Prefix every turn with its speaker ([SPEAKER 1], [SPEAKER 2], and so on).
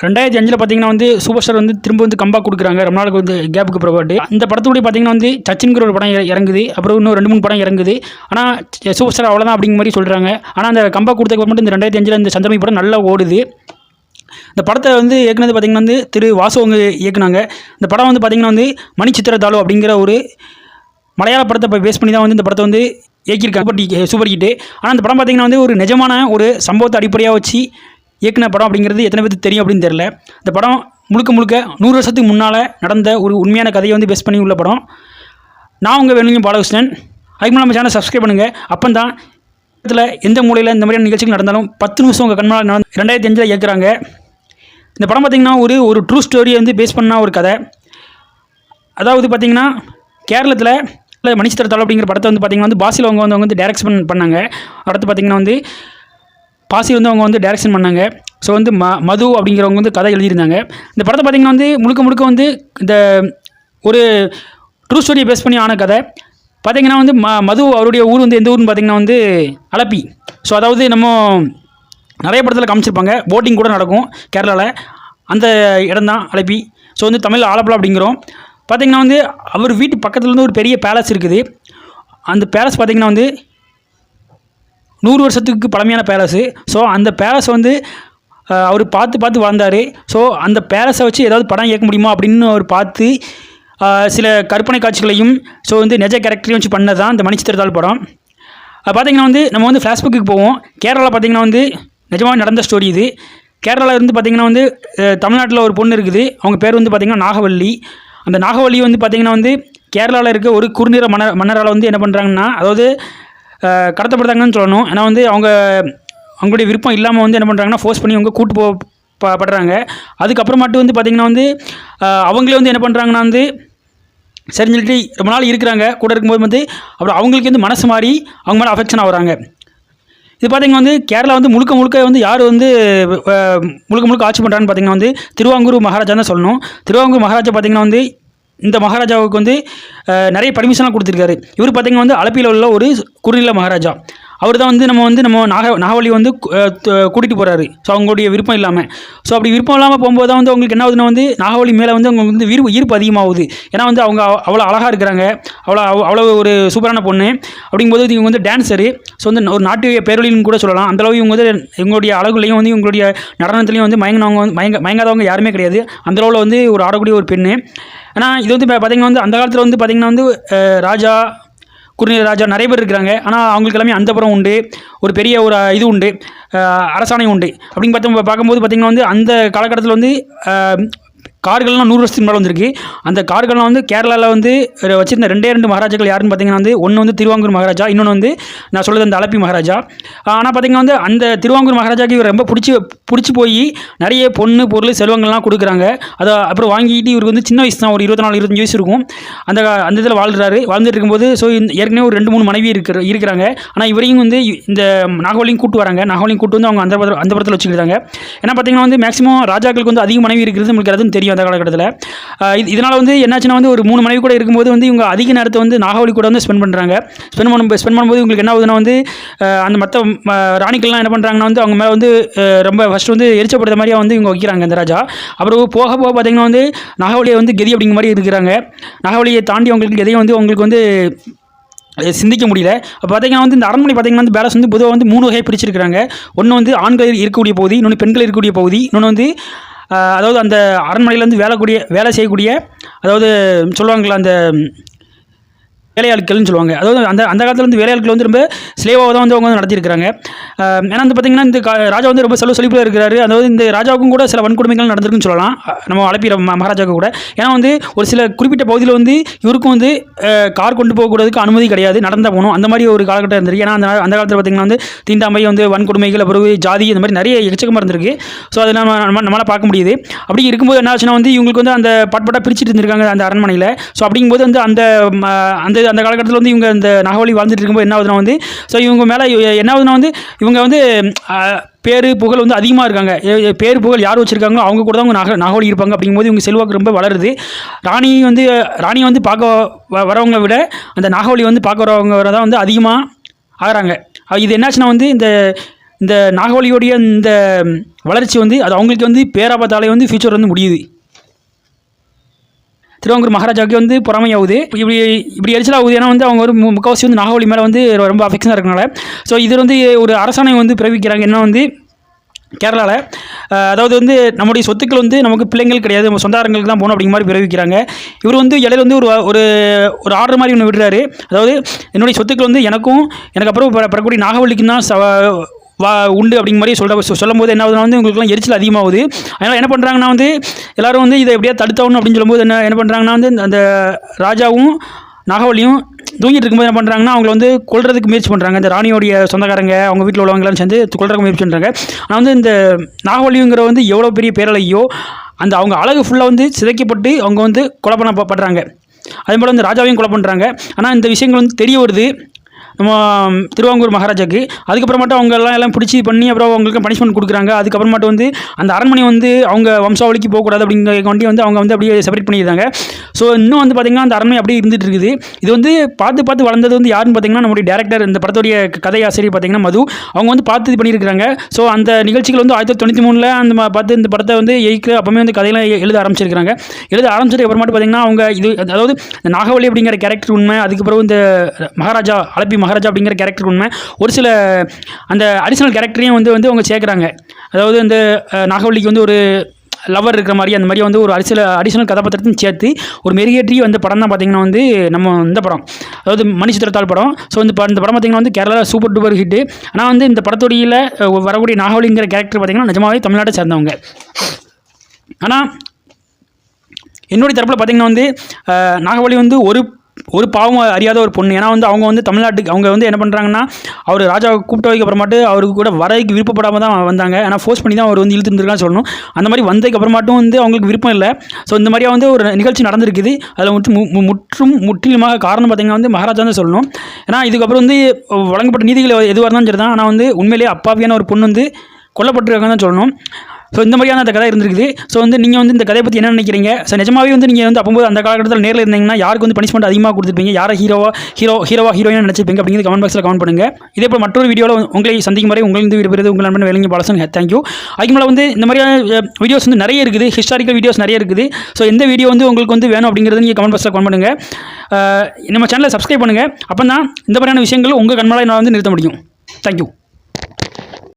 [SPEAKER 1] 2005 பார்த்தீங்கன்னா வந்து super star வந்து திரும்ப வந்து கம்பேக் கொடுக்குறாங்க ரொம்ப நாளுக்கு வந்து கேப்புக்கு பிறகு. இந்த படத்தோட பார்த்தீங்கன்னா வந்து சச்சின்கிற ஒரு படம் இறங்குது, அப்புறம் இன்னும் 2-3 படம் இறங்குது. ஆனால் சூப்பர் ஸ்டார் அவ்வளோதான் அப்படிங்கிற மாதிரி சொல்கிறாங்க. ஆனால் அந்த கம்பேக் கொடுத்ததுக்கு மட்டும் இந்த 2005 இந்த சந்திரமுகி படம் நல்லா ஓடுது. இந்த படத்தை வந்து இயக்குனது பார்த்திங்கன்னா வந்து திரு வாசு அவங்க இயக்குனாங்க. இந்த படம் வந்து பார்த்திங்கன்னா வந்து மணி சித்திரத்தாளு அப்படிங்கிற ஒரு மலையாள படத்தை பேஸ் பண்ணி தான் வந்து இந்த படத்தை வந்து இயக்கியிருக்காங்க. Super hit. ஆனால் இந்த படம் பார்த்திங்கன்னா வந்து ஒரு நிஜமான ஒரு சம்பவத்தை அடிப்படையாக வச்சு இயக்குன படம் அப்படிங்கிறது எத்தனை பேருக்கு தெரியும் அப்படின்னு தெரில. இந்த படம் முழுக்க 100 வருஷத்துக்கு முன்னால் நடந்த ஒரு உண்மையான கதையை வந்து பேஸ் பண்ணி உள்ள படம். நான் உங்கள் வேணுங்க பாலகிருஷ்ணன். அதுக்கு நம்ம சேனல் சப்ஸ்கிரைப் பண்ணுங்கள். அப்போ தான் இதில் எந்த மூலையில் இந்த மாதிரியான நிகழ்ச்சிகள் நடந்தாலும் 10 நிமிஷம் உங்கள் கண்மால் 2005 இயக்குறாங்க. இந்த படம் பார்த்திங்கன்னா ஒரு ட்ரூ ஸ்டோரியை வந்து பேஸ் பண்ண ஒரு கதை. அதாவது பார்த்திங்கன்னா கேரளத்தில் மணி சித்திரத்தாளு அப்படிங்கிற படத்தை வந்து பார்த்திங்கன்னா வந்து பாசில் அவங்க வந்து டைரக்ஷன் பண்ணாங்க. அடுத்து பார்த்திங்கன்னா வந்து பாசி வந்து அவங்க வந்து டைரக்ஷன் பண்ணாங்க. ஸோ வந்து மது அப்படிங்கிறவங்க வந்து கதை எழுதியிருந்தாங்க. இந்த படத்தை பார்த்திங்கன்னா வந்து முழுக்க வந்து இந்த ஒரு ட்ரூ ஸ்டோரியை பேஸ் பண்ணி ஆன கதை. பார்த்திங்கன்னா வந்து மது அவருடைய ஊர் வந்து எந்த ஊர்னு பார்த்திங்கன்னா வந்து அலப்பி. ஸோ அதாவது நம்ம நிறைய படத்தில் காமிச்சிருப்பாங்க, போட்டிங் கூட நடக்கும் கேரளாவில். அந்த இடம் தான் அலப்பி. ஸோ வந்து தமிழ் ஆலப்புழா அப்படிங்கிறோம். பார்த்திங்கன்னா வந்து அவர் வீட்டு பக்கத்தில் வந்து ஒரு பெரிய பேலஸ் இருக்குது. அந்த பேலஸ் பார்த்திங்கன்னா வந்து 100 வருஷத்துக்கு பழமையான பேலஸு. ஸோ அந்த பேலஸ் வந்து அவர் பார்த்து வாழ்ந்தார். ஸோ அந்த பேலஸை வச்சு ஏதாவது படம் இயக்க முடியுமா அப்படின்னு அவர் பார்த்து சில கற்பனை காட்சிகளையும் ஸோ வந்து நிஜ கேரக்டரையும் வச்சு பண்ணது தான் இந்த மணி சித்திரத்தாளு படம். பார்த்திங்கன்னா வந்து நம்ம வந்து ஃப்ளாஷ்பேக்கு போவோம். கேரளாவில் பார்த்திங்கன்னா வந்து நிஜமாக நடந்த ஸ்டோரி இது. கேரளாவில் இருந்து பார்த்திங்கன்னா வந்து தமிழ்நாட்டில் ஒரு பொண்ணு இருக்குது. அவங்க பேர் வந்து பார்த்திங்கன்னா நாகவல்லி. அந்த நாகவல்லி வந்து பார்த்திங்கன்னா வந்து கேரளாவில் இருக்க ஒரு குறுநிற மன்னரால் வந்து என்ன பண்ணுறாங்கன்னா, அதாவது கடத்தப்படுறாங்கன்னு சொல்லணும். ஏன்னா வந்து அவங்களுடைய விருப்பம் இல்லாமல் வந்து என்ன பண்ணுறாங்கன்னா ஃபோர்ஸ் பண்ணி அவங்க கூட்டு படுறாங்க. அதுக்கப்புறமாட்டு வந்து பார்த்திங்கன்னா வந்து அவங்களே வந்து என்ன பண்ணுறாங்கன்னா வந்து சரின்னு சொல்லிட்டு ரொம்ப நாள் இருக்கிறாங்க. கூட இருக்கும்போது வந்து அப்புறம் அவங்களுக்கு வந்து மனசு மாறி அவங்க மேலே அஃபெக்ஷன் ஆகுறாங்க. இது பார்த்திங்கன்னா வந்து கேரளா வந்து முழுக்க வந்து யார் வந்து முழுக்க ஆட்சி பண்ணுறான்னு பார்த்திங்கன்னா வந்து திருவாங்கூர் மகாராஜா தான் சொல்லணும். திருவாங்கூர் மகாராஜா பார்த்திங்கன்னா வந்து இந்த மகாராஜாவுக்கு வந்து நிறைய பர்மிஷன்லாம் கொடுத்துருக்காரு. இவர் பார்த்திங்கன்னா வந்து அலப்பியில் உள்ள ஒரு குறுநில மகாராஜா. அவர் தான் வந்து நம்ம நாகவல்லி வந்து கூட்டிகிட்டு போகிறாரு. ஸோ அவங்களுடைய விருப்பம் இல்லாமல். ஸோ அப்படி விருப்பம் இல்லாமல் போகும்போது தான் வந்து அவங்களுக்கு என்ன ஆகுதுன்னா வந்து நாகவல்லி மேலே வந்து அவங்களுக்கு வந்து ஈர்ப்பு அதிகமாகுது. ஏன்னா வந்து அவங்க அவ்வளோ அழகாக இருக்கிறாங்க, அவ்வளோ ஒரு சூப்பரான பொண்ணு. அப்படிங்கும்போது இவங்க வந்து டான்ஸரு. ஸோ வந்து ஒரு நாட்டு பேரொழின்னு கூட சொல்லலாம். அந்தளவு இவங்க வந்து இவங்களுடைய அழகுலையும் வந்து இவங்களுடைய நடனத்துலையும் வந்து மயங்காதவங்க யாருமே கிடையாது. அந்தளவில் வந்து ஒரு ஆடக்கூடிய ஒரு பெண்ணு. ஆனால் இது வந்து பார்த்திங்கன்னா வந்து அந்த காலத்தில் வந்து பார்த்திங்கன்னா வந்து ராஜா, குறுநில ராஜா நிறைய பேர் இருக்கிறாங்க. ஆனால் அவங்களுக்கு எல்லாமே அந்தப்புறம் உண்டு, ஒரு பெரிய ஒரு இது உண்டு, அரசாணை உண்டு. அப்படின்னு பார்க்கும்போது பார்த்திங்கன்னா வந்து அந்த காலகட்டத்தில் வந்து கார்கள்லாம் 100 வருஷத்துக்கு மேலே வந்திருக்கு. அந்த கார்கள்லாம் வந்து கேரளாவில் வந்து வச்சிருந்த 2 மகாராஜாக்கள் யாருன்னு பார்த்திங்கன்னா வந்து ஒன்று வந்து திருவாங்கூர் மகாராஜா, இன்னொன்று வந்து நான் சொல்கிறது அந்த அலப்பி மகாராஜா. ஆனால் பார்த்திங்கன்னா வந்து அந்த திருவாங்கூர் மகாராஜாவுக்கு இவர் ரொம்ப பிடிச்சி போய் நிறைய பொண்ணு பொருள் செல்வங்கள்லாம் கொடுக்குறாங்க. அதை அப்புறம் வாங்கிட்டு இவருக்கு வந்து சின்ன வயசு தான், ஒரு 24-25 வயசு இருக்கும். அந்த இதில் வாழ்ந்துட்டு இருக்கும்போது ஸோ ஏற்கனவே ஒரு 2-3 மனைவி இருக்கிறாங்க. ஆனால் இவரையும் வந்து இந்த நாகவல்லியும் கூட்டு வராங்க. நாகவல்லியும் கூட்டு வந்து அவங்க அந்த படத்தில் வச்சுக்கிட்டாங்க. ஏன்னா பார்த்திங்கன்னா வந்து மேக்ஸிமம் ராஜாக்களுக்கு வந்து அதிக மனைவி இருக்கிறது நம்மளுக்கு அதுன்னு தெரியும் அந்த காலகட்டத்தில். இதனால் வந்து என்னாச்சுன்னா வந்து ஒரு 3 மனைவி கூட இருக்கும்போது வந்து இவங்க அதிக நேரத்தை வந்து நாகவல்லி கூட வந்து ஸ்பெண்ட் பண்ணும்போது இவங்களுக்கு என்ன ஆகுதுன்னா வந்து அந்த மற்ற ராணிக்கள்லாம் என்ன பண்ணுறாங்கன்னா வந்து அவங்க மேலே வந்து ரொம்ப ஃபஸ்ட்டு வந்து எரிச்சப்படுத்த மாதிரியாக வந்து இவங்க வைக்கிறாங்க அந்த ராஜா. அப்புறம் போக பார்த்திங்கன்னா வந்து நாகவல்லியை வந்து கெதி அப்படிங்கிற மாதிரி இருக்கிறாங்க. நாகவல்லியை தாண்டி அவங்களுக்கு கெதியை வந்து அவங்களுக்கு வந்து சிந்திக்க முடியல. அப்போ பார்த்திங்கன்னா வந்து இந்த அரண்மனை பார்த்திங்கன்னா வந்து பேலஸ் வந்து பொதுவாக வந்து 3 வகையை பிரிச்சிருக்கிறாங்க. ஒன்று வந்து ஆண்கள் இருக்கக்கூடிய பகுதி, இன்னொன்று பெண்கள் இருக்கக்கூடிய பகுதி, இன்னொன்று வந்து அதாவது அந்த அரண்மனையில் வந்து வேலை செய்யக்கூடிய, அதாவது சொல்லுவாங்களா அந்த வேலையாட்கள்னு சொல்லுவாங்க. அதாவது அந்த காலத்தில் வந்து வேலையாட்கள் வந்து ரொம்ப ஸ்லேவாக தான் வந்து அவங்க வந்து நடத்தியிருக்கிறாங்க. ஏன்னா வந்து பார்த்திங்கன்னா இந்த ராஜா வந்து ரொம்ப செழிப்பாக இருக்கிறாரு. அதாவது இந்த ராஜாவுக்கும் கூட சில வன்கொடுமைகள் நடந்திருக்குன்னு சொல்லலாம், நம்ம அலப்பி மகாராஜாவுக்கு கூட. ஏன்னா வந்து ஒரு சில குறிப்பிட்ட பகுதியில் வந்து இவருக்கும் வந்து கார் கொண்டு போகக்கூடாதுக்கு அனுமதி கிடையாது, நடந்தால் போகணும். அந்த மாதிரி ஒரு காலகட்டம் இருந்திருக்கு. ஏன்னா அந்த காலத்தில் பார்த்திங்கன்னா வந்து தீண்டாமை வந்து வன்கொடுமைகள், அப்புறம் ஜாதி, இந்த மாதிரி நிறைய எச்சக்கமாக இருந்திருக்கு. ஸோ அதை நம்மளால் பார்க்க முடியுது. அப்படி இருக்கும்போது என்ன ஆச்சுன்னா வந்து இவங்களுக்கு வந்து அந்த பட்பட்டாக பிரிச்சுட்டு இருந்திருக்காங்க அந்த அரண்மனையில். ஸோ அப்படிங்கும்போது வந்து அந்த காலகட்டத்தில் வந்து இவங்க இந்த நாகவல்லி வாழ்ந்துட்டு இருக்கும்போது என்ன ஆகுதுன்னா வந்து ஸோ இவங்க மேலே என்ன ஆகுதுன்னா வந்து இவங்க வந்து பேரு புகழ் வந்து அதிகமாக இருக்காங்க. பேரு புகழ் யார் வச்சுருக்காங்களோ அவங்க கூட தான் நாகவல்லி இருப்பாங்க. அப்படிங்கும்போது இவங்க செல்வாக்கு ரொம்ப வளருது. ராணி வந்து பார்க்க வரவங்க விட அந்த நாகவல்லி வந்து பார்க்க வரவங்க தான் வந்து அதிகமாக ஆகிறாங்க. இது என்னாச்சுன்னா வந்து இந்த இந்த நாகவலியோடைய இந்த வளர்ச்சி வந்து அது அவங்களுக்கு வந்து பேராபத்தாலே வந்து ஃபியூச்சர் வந்து முடியுது. திருவாங்கூர் மகாராஜாவுக்கு வந்து பொறாமையாகுது, இப்படி எரிச்சல் ஆகுது. ஏன்னா வந்து அவங்க ஒரு முக்கால்வாசி வந்து நாகவலி மேலே வந்து ரொம்ப அஃபெக்ஷனாக இருக்கனால. ஸோ இது வந்து ஒரு அரசாணை வந்து பிறப்பிக்கிறாங்க. என்ன வந்து கேரளாவில், அதாவது வந்து நம்முடைய சொத்துக்கள் வந்து நமக்கு பிள்ளைங்கள் கிடையாது, நம்ம சொந்தாரங்களுக்கு தான் போகணும் அப்படிங்கிற மாதிரி பிறவிக்கிறாங்க. இவர் வந்து இடையில வந்து ஒரு ஒரு ஆர்டர் மாதிரி ஒன்று விடுறாரு. அதாவது என்னுடைய சொத்துக்கள் வந்து எனக்கு அப்புறம் பெறக்கூடிய நாகவல்லிக்கு தான் உண்டு அப்படிங்கிற மாதிரி சொல்லும் போது என்ன ஆகுதுன்னா வந்து உங்களுக்குலாம் எரிச்சல் அதிகமாகுது. அதனால் என்ன பண்ணுறாங்கன்னா வந்து எல்லோரும் வந்து இதை எப்படியா தடுத்தாகணும் அப்படின்னு சொல்லும்போது என்ன பண்ணுறாங்கன்னா வந்து அந்த ராஜாவும் நாகவல்லியும் தூங்கிட்டு இருக்கும்போது என்ன பண்ணுறாங்கன்னா அவங்கள வந்து கொல்றதுக்கு முயற்சி பண்ணுறாங்க. இந்த ராணியோடைய சொந்தக்காரங்க அவங்க வீட்டில் உள்ளவங்களாம் சேர்ந்து கொல்றதுக்கு முயற்சி பண்ணுறாங்க. ஆனால் வந்து இந்த நாகவல்லிங்கிற வந்து எவ்வளோ பெரிய பேரலையோ அந்த அவங்க அழகு ஃபுல்லாக வந்து சிதைக்கப்பட்டு அவங்க வந்து கொலை பண்ணப்படுறாங்க. அதே போல் வந்து ராஜாவையும் கொலை பண்ணுறாங்க. ஆனால் இந்த விஷயங்கள் வந்து தெரிய வருது நம்ம திருவாங்கூர் மகாராஜாக்கு. அதுக்கப்புறமாட்டும் அவங்க எல்லாம் பிடிச்சி பண்ணி அப்புறம் அவங்களுக்கு பனிஷ்மெண்ட் கொடுக்குறாங்க. அதுக்கப்புறமாட்டும் வந்து அந்த அரண்மனை வந்து அவங்க வம்சாவளிக்கு போகக்கூடாது அப்படிங்கிற வண்டி வந்து அவங்க வந்து அப்படியே செப்பரேட் பண்ணியிருந்தாங்க. ஸோ இன்னும் வந்து பார்த்திங்கன்னா அந்த அரண்மனை அப்படியே இருந்துகிட்டு இருக்குது. இது வந்து பார்த்து வளர்ந்தது வந்து யாருன்னு பார்த்திங்கன்னா நம்முடைய டேரக்டர், இந்த படத்துடைய கதை ஆசிரியர் பார்த்திங்கன்னா மது. அவங்க வந்து பார்த்து இது பண்ணியிருக்கிறாங்க. ஸோ அந்த நிகழ்ச்சிகள் வந்து 1993 அந்த பார்த்து இந்த படத்தை வந்து அப்போவே வந்து கதையெல்லாம் எழுத ஆரம்பிச்சிருக்கிறாங்க. எழுத ஆரம்பிச்சதுக்கு அப்புறமாட்டு பார்த்திங்கன்னா அவங்க இது அதாவது இந்த நாகவலி அப்படிங்கிற கேரக்டர் உண்மை, அதுக்கப்புறம் இந்த மகாராஜா மகாராஜா அப்படிங்கிற கேரக்டர் உண்மை, ஒரு சில அந்த அடிஷனல் கேரக்டரையும் வந்து அவங்க சேர்க்குறாங்க. அதாவது இந்த நாகவல்லிக்கு வந்து ஒரு லவர் இருக்கிற மாதிரி அந்த மாதிரி வந்து ஒரு அடிஷனல் கதாபாத்திரத்தையும் சேர்த்து ஒரு மெருகேற்றி வந்த படம் தான் பார்த்திங்கன்னா வந்து நம்ம இந்த படம், அதாவது மணி சித்திரத்தாள் படம். ஸோ இந்த படம் பார்த்திங்கன்னா வந்து கேரளாவில் சூப்பர் டூப்பர் ஹிட்டு. ஆனால் வந்து இந்த படத்தொடியில் வரக்கூடிய நாகவலிங்கிற கேரக்டர் பார்த்திங்கன்னா நிஜமாவே தமிழ்நாட்டை சேர்ந்தவங்க. ஆனால் என்னுடைய தரப்பில் பார்த்திங்கன்னா வந்து நாகவலி வந்து ஒரு பாவம் அறியாத ஒரு பொண்ணு. ஏன்னா வந்து அவங்க வந்து தமிழ்நாட்டுக்கு அவங்க வந்து என்ன பண்ணுறாங்கன்னா அவர் ராஜாவை கூப்பிட்டு வைக்க அப்புறமாட்டு அவருக்கு கூட வரதுக்கு விருப்பப்படாமல் தான் வந்தாங்க. ஆனால் ஃபோர்ஸ் பண்ணி தான் அவர் வந்து இழுத்துருந்துருக்கான்னு சொல்லணும். அந்த மாதிரி வந்ததுக்கு அப்புறமாட்டும் வந்து அவங்களுக்கு விருப்பம் இல்லை. ஸோ இந்த மாதிரியாக வந்து ஒரு நிகழ்ச்சி நடந்திருக்குது. அதில் முற்றிலுமாக காரணம் பார்த்திங்கன்னா வந்து மகாராஜா தான் சொல்லணும். ஏன்னா இதுக்கப்புறம் வந்து வழங்கப்பட்ட நீதிகள் எதுவாக இருந்தாலும் சரி தான். ஆனால் வந்து உண்மையிலேயே அப்பாவியான ஒரு பொண்ணு வந்து கொல்லப்பட்டிருக்காங்கன்னு தான் சொல்லணும். ஸோ இந்த மாதிரியான அந்த கதை இருந்திருக்குது. ஸோ வந்து நீங்கள் வந்து இந்த கதையை பற்றி என்ன நினைக்கிறீங்க? ஸோ நிஜமாவே வந்து நீங்கள் வந்து அப்போது அந்த காலகட்டத்தில் நேரில் இருந்தீங்கன்னா யாருக்கு வந்து பனிஷ்மெண்ட் அதிகமாக கொடுத்துருப்பீங்க, யாரை ஹீரோயினாக நினச்சிருப்பீங்க அப்படிங்கிறது கமெண்ட் பாக்ஸில் கமெண்ட் பண்ணுங்கள். இதே போல் மற்றொரு வீடியோவில் உங்களை சந்திக்கும் வரை உங்களுக்கு விரும்புகிறது உங்கள் நண்பன் வேலைங்க பாலசன். தேங்க்யூ. அதுக்கு மேலே வந்து இந்த மாதிரியான வீடியோஸ் வந்து நிறைய இருக்குது, ஹிஸ்டாரிக்கல் வீடியோஸ் நிறைய இருக்குது. ஸோ எந்த வீடியோ வந்து உங்களுக்கு வந்து வேணும் அப்படிங்கிறது நீங்கள் கமெண்ட் பாக்ஸில் கமெண்ட் பண்ணுங்கள். நம்ம சேனலை சப்ஸ்கிரைப் பண்ணுங்கள். அப்போ தான் இந்த மாதிரியான விஷயங்கள் உங்கள் கண்மலை நான் வந்து நிறுத்த முடியும். தேங்க்யூ.